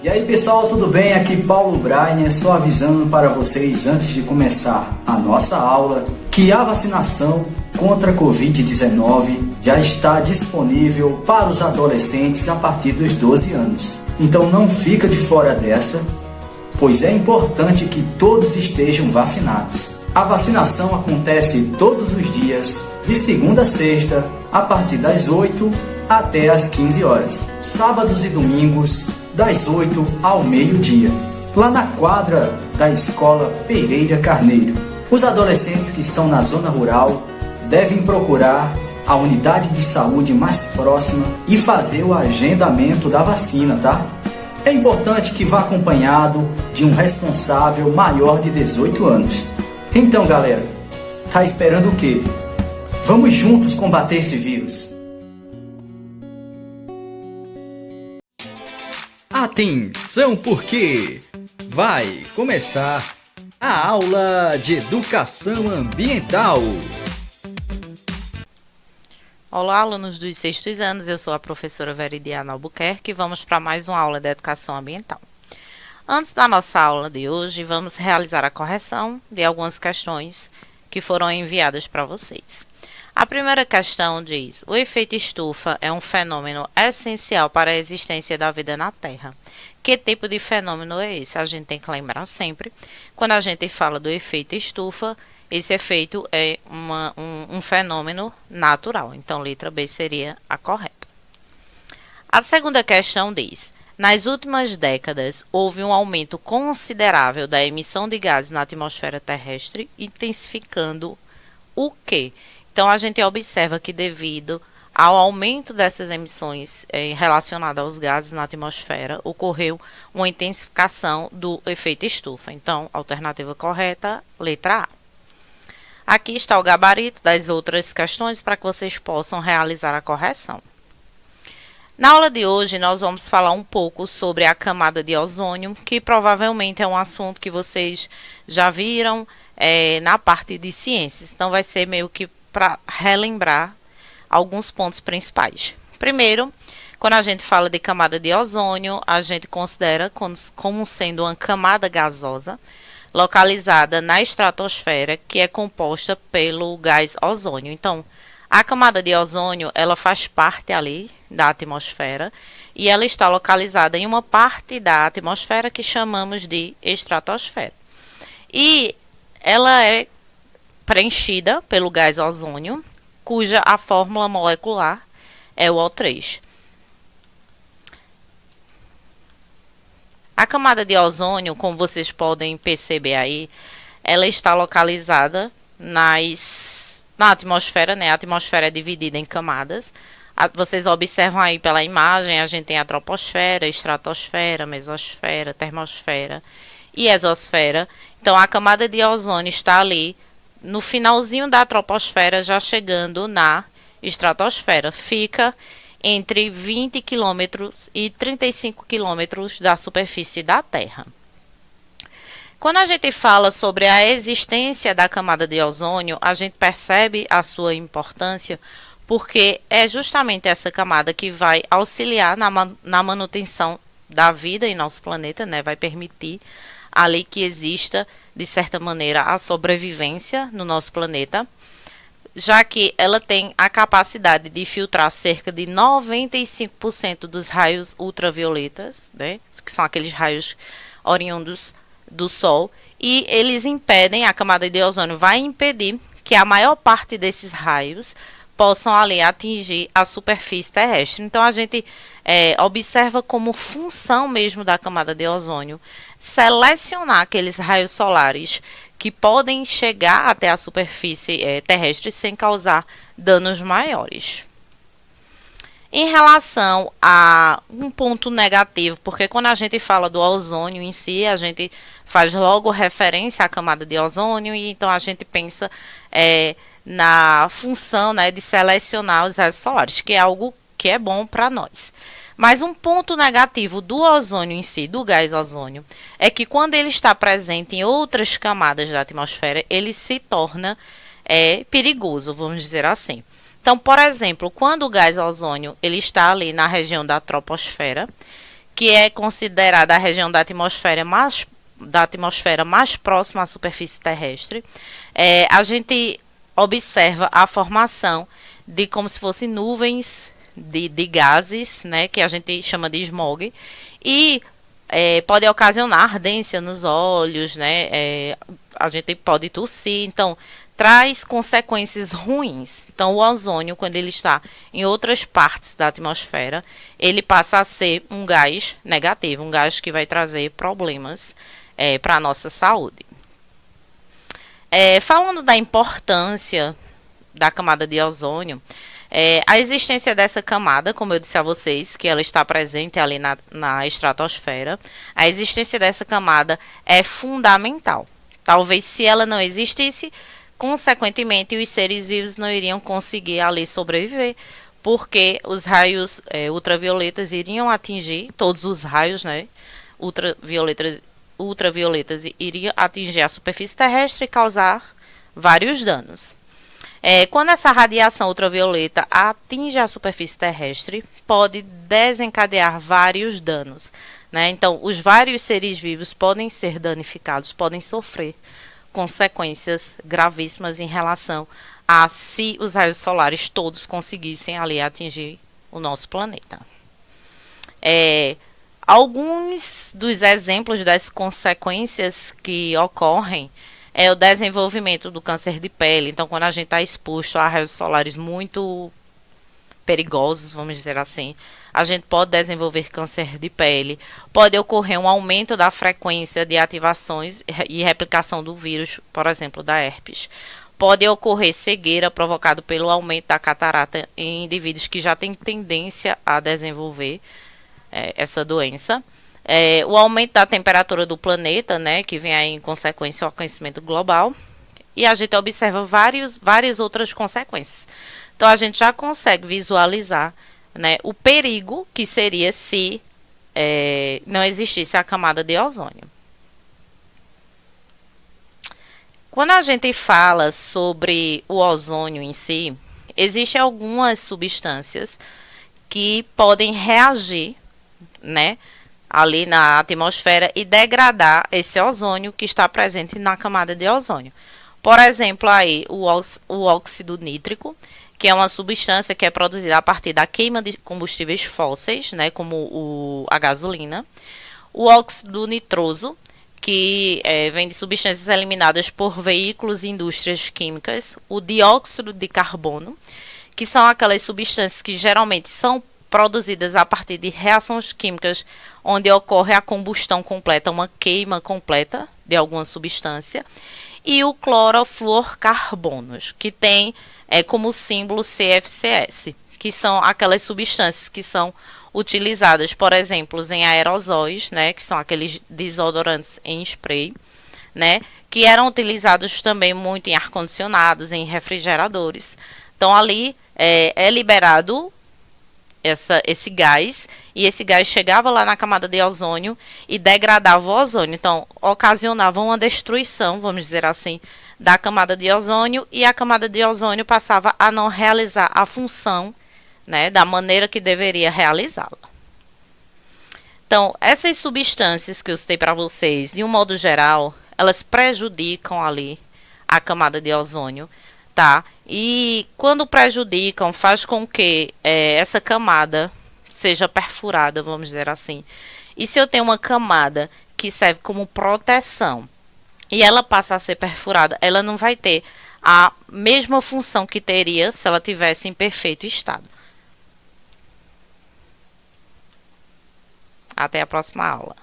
E aí pessoal, tudo bem? Aqui Paulo Brainer, só avisando para vocês antes de começar a nossa aula que a vacinação contra a Covid-19 já está disponível para os adolescentes a partir dos 12 anos. Então não fica de fora dessa, pois é importante que todos estejam vacinados. A vacinação acontece todos os dias, de segunda a sexta, a partir das 8 até as 15 horas. Sábados e domingos, das 8 ao meio-dia, lá na quadra da Escola Pereira Carneiro. Os adolescentes que estão na zona rural devem procurar a unidade de saúde mais próxima e fazer o agendamento da vacina, tá? É importante que vá acompanhado de um responsável maior de 18 anos. Então, galera, tá esperando o quê? Vamos juntos combater esse vírus. Atenção, porque vai começar a aula de educação ambiental. Olá, alunos dos sextos anos, eu sou a professora Veridiana Albuquerque e vamos para mais uma aula de educação ambiental. Antes da nossa aula de hoje, vamos realizar a correção de algumas questões que foram enviadas para vocês. A primeira questão diz: o efeito estufa é um fenômeno essencial para a existência da vida na Terra. Que tipo de fenômeno é esse? A gente tem que lembrar sempre, quando a gente fala do efeito estufa, esse efeito é um fenômeno natural. Então, letra B seria a correta. A segunda questão diz: nas últimas décadas, houve um aumento considerável da emissão de gases na atmosfera terrestre, intensificando o quê? Então, a gente observa que devido ao aumento dessas emissões relacionadas aos gases na atmosfera, ocorreu uma intensificação do efeito estufa. Então, alternativa correta, letra A. Aqui está o gabarito das outras questões para que vocês possam realizar a correção. Na aula de hoje, nós vamos falar um pouco sobre a camada de ozônio, que provavelmente é um assunto que vocês já viram na parte de ciências. Então, vai ser meio que para relembrar alguns pontos principais. Primeiro, quando a gente fala de camada de ozônio, a gente considera como sendo uma camada gasosa localizada na estratosfera, que é composta pelo gás ozônio. Então, a camada de ozônio, ela faz parte ali da atmosfera e ela está localizada em uma parte da atmosfera que chamamos de estratosfera. E ela é preenchida pelo gás ozônio, cuja a fórmula molecular é o O3. A camada de ozônio, como vocês podem perceber aí, ela está localizada na atmosfera, né? A atmosfera é dividida em camadas. Vocês observam aí pela imagem, a gente tem a troposfera, estratosfera, mesosfera, termosfera e exosfera. Então, a camada de ozônio está ali no finalzinho da troposfera, já chegando na estratosfera. Fica entre 20 km e 35 km da superfície da Terra. Quando a gente fala sobre a existência da camada de ozônio, a gente percebe a sua importância, porque é justamente essa camada que vai auxiliar na manutenção da vida em nosso planeta, né? Vai permitir ali que exista, de certa maneira, a sobrevivência no nosso planeta, já que ela tem a capacidade de filtrar cerca de 95% dos raios ultravioletas, né, que são aqueles raios oriundos do Sol, e eles impedem, a camada de ozônio vai impedir que a maior parte desses raios possam ali atingir a superfície terrestre. Então, a gente observa como função mesmo da camada de ozônio selecionar aqueles raios solares que podem chegar até a superfície terrestre sem causar danos maiores. Em relação a um ponto negativo, porque quando a gente fala do ozônio em si, a gente faz logo referência à camada de ozônio, e então a gente pensa na função, né, de selecionar os raios solares, que é algo que é bom para nós. Mas um ponto negativo do ozônio em si, do gás ozônio, é que quando ele está presente em outras camadas da atmosfera, ele se torna perigoso, vamos dizer assim. Então, por exemplo, quando o gás ozônio ele está ali na região da troposfera, que é considerada a região da atmosfera mais próxima à superfície terrestre, a gente observa a formação de como se fossem nuvens de gases, né, que a gente chama de smog, e pode ocasionar ardência nos olhos, né, a gente pode tossir, então traz consequências ruins. Então, o ozônio, quando ele está em outras partes da atmosfera, ele passa a ser um gás negativo, um gás que vai trazer problemas para a nossa saúde. Falando da importância da camada de ozônio, a existência dessa camada, como eu disse a vocês, que ela está presente ali na estratosfera, a existência dessa camada é fundamental. Talvez se ela não existisse, consequentemente, os seres vivos não iriam conseguir ali sobreviver, porque os raios ultravioletas iriam atingir, todos os raios, né, ultravioletas iriam atingir a superfície terrestre e causar vários danos. Quando essa radiação ultravioleta atinge a superfície terrestre, pode desencadear vários danos, né? Então, os vários seres vivos podem ser danificados, podem sofrer consequências gravíssimas em relação a se os raios solares todos conseguissem ali atingir o nosso planeta. Alguns dos exemplos das consequências que ocorrem é o desenvolvimento do câncer de pele. Então, quando a gente está exposto a raios solares muito perigosos, vamos dizer assim, a gente pode desenvolver câncer de pele, pode ocorrer um aumento da frequência de ativações e replicação do vírus, por exemplo, da herpes. Pode ocorrer cegueira provocada pelo aumento da catarata em indivíduos que já têm tendência a desenvolver essa doença. O aumento da temperatura do planeta, né, que vem aí em consequência ao aquecimento global, e a gente observa várias outras consequências. Então, a gente já consegue visualizar, né, o perigo que seria se não existisse a camada de ozônio. Quando a gente fala sobre o ozônio em si, existem algumas substâncias que podem reagir, né, ali na atmosfera e degradar esse ozônio que está presente na camada de ozônio. Por exemplo, aí o óxido nítrico, que é uma substância que é produzida a partir da queima de combustíveis fósseis, né, como a gasolina. O óxido nitroso, que vem de substâncias eliminadas por veículos e indústrias químicas. O dióxido de carbono, que são aquelas substâncias que geralmente são produzidas a partir de reações químicas onde ocorre a combustão completa, uma queima completa de alguma substância. E o clorofluorcarbonos, que tem como símbolo CFCS, que são aquelas substâncias que são utilizadas, por exemplo, em aerosóis, né, que são aqueles desodorantes em spray, né, que eram utilizados também muito em ar-condicionados, em refrigeradores. Então, ali é liberado esse gás, e esse gás chegava lá na camada de ozônio e degradava o ozônio. Então, ocasionava uma destruição, vamos dizer assim, da camada de ozônio, e a camada de ozônio passava a não realizar a função, né, da maneira que deveria realizá-la. Então, essas substâncias que eu citei para vocês, de um modo geral, elas prejudicam ali a camada de ozônio, tá? E quando prejudicam, faz com que essa camada seja perfurada, vamos dizer assim. E se eu tenho uma camada que serve como proteção e ela passa a ser perfurada, ela não vai ter a mesma função que teria se ela tivesse em perfeito estado. Até a próxima aula.